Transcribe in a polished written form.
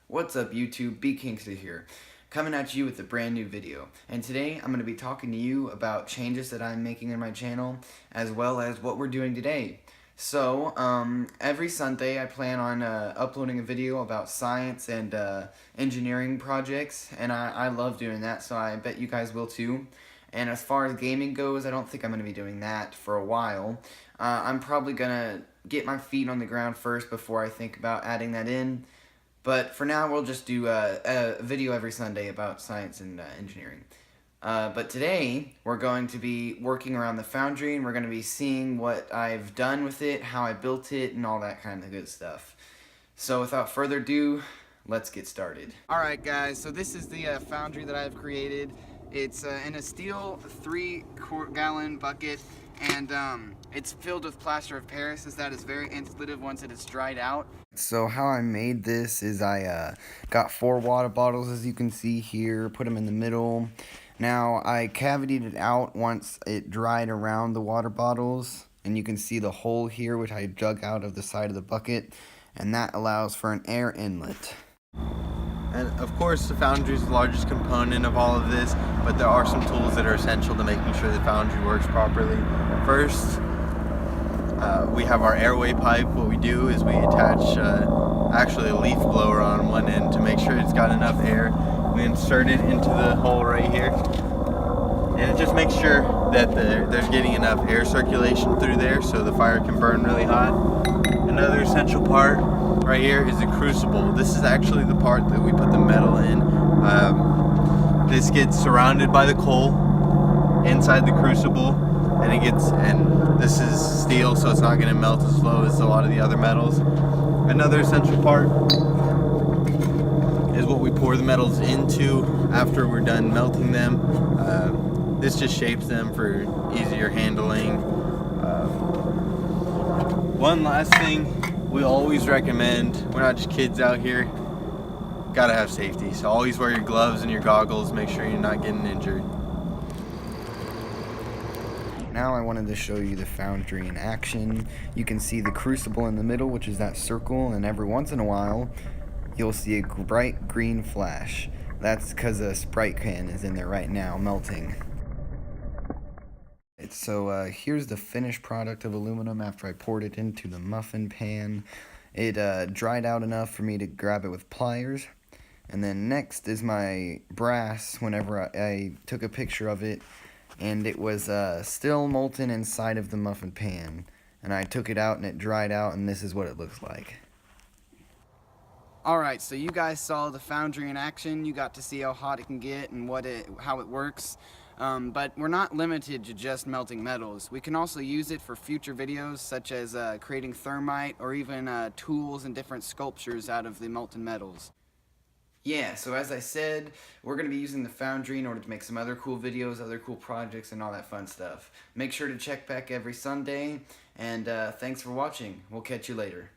What's up YouTube, B Kingsley here, coming at you with a brand new video. And today I'm going to be talking to you about changes that I'm making in my channel, as well as what we're doing today. So, every Sunday I plan on uploading a video about science and engineering projects, and I love doing that, so I bet you guys will too. And as far as gaming goes, I don't think I'm going to be doing that for a while. I'm probably going to get my feet on the ground first before I think about adding that in. But for now, we'll just do a video every Sunday about science and engineering. But today, we're going to be working around the Foundry, and we're going to be seeing what I've done with it, how I built it, and all that kind of good stuff. So without further ado, let's get started. Alright guys, so this is the Foundry that I've created. It's in a steel 3-gallon bucket, and it's filled with plaster of Paris, as that is very insulative once it is dried out. So how I made this is I got 4 water bottles, as you can see here, put them in the middle. Now I cavitied it out once it dried around the water bottles, and you can see the hole here which I dug out of the side of the bucket, and that allows for an air inlet. And of course the Foundry is the largest component of all of this, but there are some tools that are essential to making sure the Foundry works properly. First, we have our airway pipe. What we do is we attach actually a leaf blower on one end to make sure it's got enough air. We insert it into the hole right here, and it just makes sure that there's getting enough air circulation through there so the fire can burn really hot. Another essential part right here is the crucible. This is actually the part that we put the metal in. This gets surrounded by the coal inside the crucible, and this is steel, so it's not going to melt as slow as a lot of the other metals. Another essential part is what we pour the metals into after we're done melting them. This just shapes them for easier handling. One last thing we always recommend, we're not just kids out here, gotta have safety. So always wear your gloves and your goggles, make sure you're not getting injured. Now I wanted to show you the Foundry in action. You can see the crucible in the middle, which is that circle, and every once in a while you'll see a bright green flash. That's because a Sprite can is in there right now melting. So here's the finished product of aluminum after I poured it into the muffin pan. It dried out enough for me to grab it with pliers. And then next is my brass whenever I took a picture of it, and it was still molten inside of the muffin pan. And I took it out and it dried out, and this is what it looks like. Alright, so you guys saw the Foundry in action. You got to see how hot it can get and how it works. But we're not limited to just melting metals. We can also use it for future videos, such as creating thermite or even tools and different sculptures out of the molten metals. Yeah, so as I said, we're going to be using the Foundry in order to make some other cool videos, other cool projects, and all that fun stuff. Make sure to check back every Sunday, and thanks for watching. We'll catch you later.